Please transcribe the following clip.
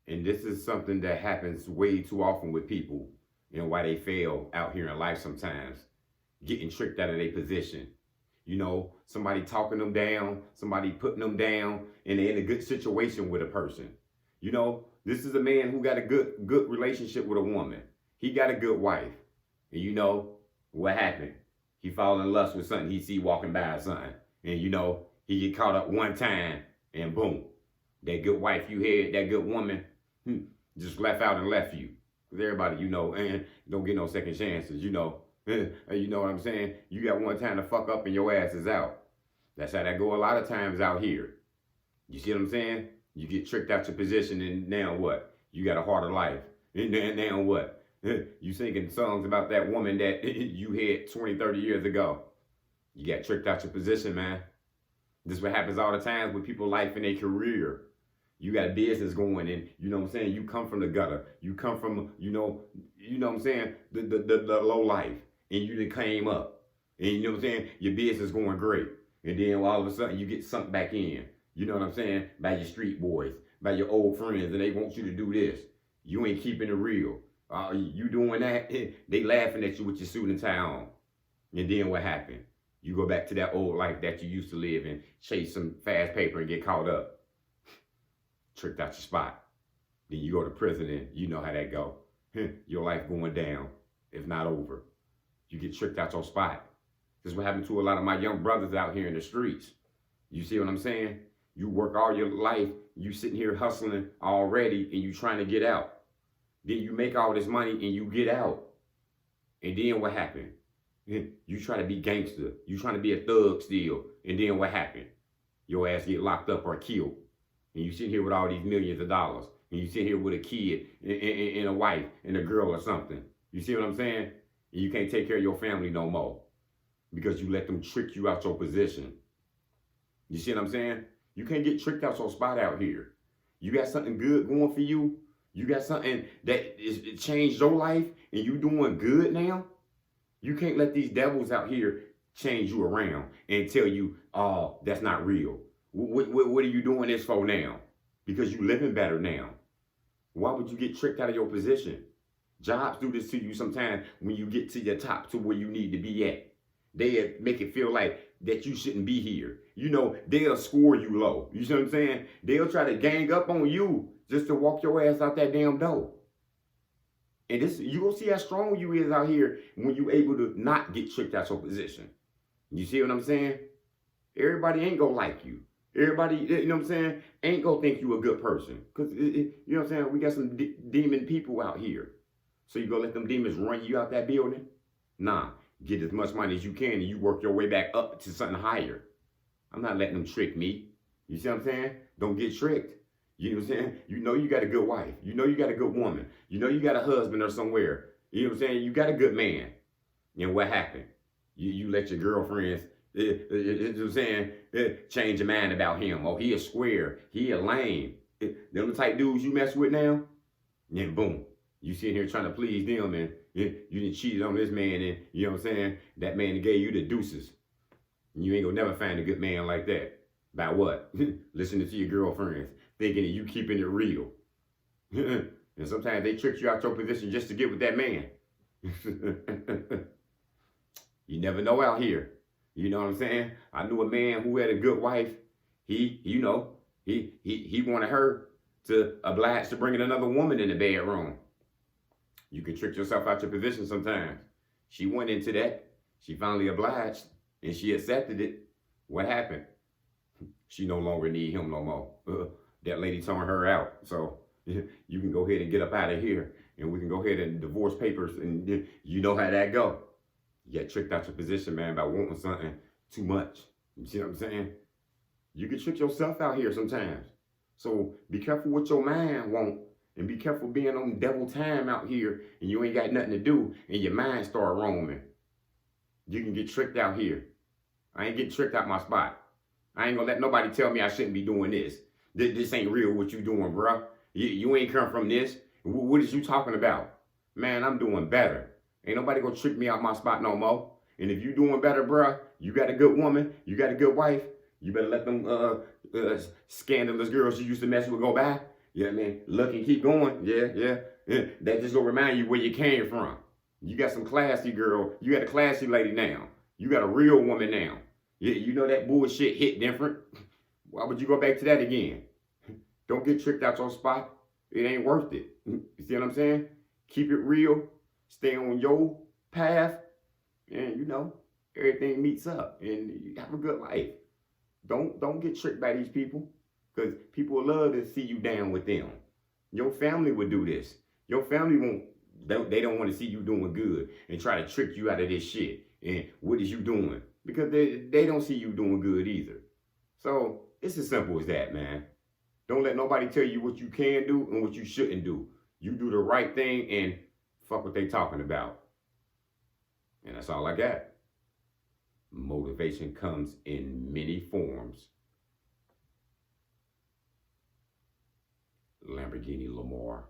And this is something that happens way too often with people and why they fail out here in life sometimes, getting tricked out of their position. Somebody talking them down, somebody putting them down, and they're in a good situation with a person. This is a man who got a good relationship with a woman. He got a good wife. And what happened? He fall in lust with something he see walking by or something. And he get caught up one time and boom. That good wife you had, that good woman, just left out and left you. Because everybody, and don't get no second chances, you know what I'm saying? You got one time to fuck up and your ass is out. That's how that go a lot of times out here. You see what I'm saying? You get tricked out your position and now what? You got a harder life. And now what? You singing songs about that woman that you had 20, 30 years ago. You got tricked out your position, man. This is what happens all the time with people's life and their career. You got a business going and you know what I'm saying? You come from the gutter. You come from, what I'm saying? The low life. And you done came up. And you know what I'm saying? Your business going great. And then all of a sudden you get sunk back in. You know what I'm saying? By your street boys, by your old friends, and they want you to do this. You ain't keeping it real. You doing that, they laughing at you with your suit and tie on. And then what happened? You go back to that old life that you used to live and chase some fast paper and get caught up. Tricked out your spot. Then you go to prison and you know how that go. Your life going down, if not over. You get tricked out your spot. This is what happened to a lot of my young brothers out here in the streets. You see what I'm saying? You work all your life, you sitting here hustling already and you trying to get out. Then you make all this money and you get out. And then what happened? You try to be gangster. You trying to be a thug still. And then what happened? Your ass get locked up or killed. And you sit here with all these millions of dollars. And you sit here with a kid and a wife and a girl or something. You see what I'm saying? And you can't take care of your family no more. Because you let them trick you out your position. You see what I'm saying? You can't get tricked out your spot out here. You got something good going for you. You got something that it changed your life and you doing good now. You can't let these devils out here change you around and tell you, oh, that's not real. What are you doing this for now? Because you living better now. Why would you get tricked out of your position? Jobs do this to you sometimes when you get to your top to where you need to be at. They make it feel like that you shouldn't be here. They'll score you low. You see what I'm saying? They'll try to gang up on you just to walk your ass out that damn door. And you gonna see how strong you is out here when you able to not get tricked out your position. You see what I'm saying? Everybody ain't gonna like you. Everybody, you know what I'm saying, ain't gonna think you a good person. Because, you know what I'm saying, we got some demon people out here. So you gonna let them demons run you out that building? Nah, get as much money as you can and you work your way back up to something higher. I'm not letting them trick me. You see what I'm saying? Don't get tricked. You know what I'm saying? You know you got a good wife. You know you got a good woman. You know you got a husband or somewhere. You know what I'm saying? You got a good man. And what happened? You let your girlfriends, you know what I'm saying, change your mind about him. Oh, he a square. He a lame. Them the type dudes you mess with now? And then boom. You sitting here trying to please them and you done cheated on this man and, you know what I'm saying, that man gave you the deuces. And you ain't gonna never find a good man like that. By what? Listening to your girlfriends, thinking that you keeping it real. And sometimes they trick you out your position just to get with that man. You never know out here. You know what I'm saying? I knew a man who had a good wife. He wanted her to oblige to bringing another woman in the bedroom. You can trick yourself out your position sometimes. She went into that. She finally obliged and she accepted it. What happened? She no longer need him no more. That lady turned her out. So you can go ahead and get up out of here. And we can go ahead and divorce papers. And you know how that go. You get tricked out your position, man, by wanting something too much. You see what I'm saying? You can trick yourself out here sometimes. So be careful what your mind want. And be careful being on devil time out here and you ain't got nothing to do and your mind start roaming. You can get tricked out here. I ain't getting tricked out my spot. I ain't gonna let nobody tell me I shouldn't be doing this. This ain't real what you doing, bruh. You ain't come from this. What is you talking about? Man, I'm doing better. Ain't nobody gonna trick me out my spot no more. And if you doing better, bruh, you got a good woman, you got a good wife, you better let them scandalous girls you used to mess with go by. You know what I mean? Look and keep going. Yeah. That just gonna remind you where you came from. You got some classy girl. You got a classy lady now. You got a real woman now. Yeah, you know that bullshit hit different. Why would you go back to that again? Don't get tricked out your spot. It ain't worth it. You see what I'm saying? Keep it real. Stay on your path. And everything meets up. And you have a good life. Don't get tricked by these people. Because people love to see you down with them. Your family would do this. Your family they don't want to see you doing good and try to trick you out of this shit. And what is you doing? Because they don't see you doing good either. So it's as simple as that, man. Don't let nobody tell you what you can do and what you shouldn't do. You do the right thing and fuck what they talking about. And that's all I got. Motivation comes in many forms. Lamborghini Lamar.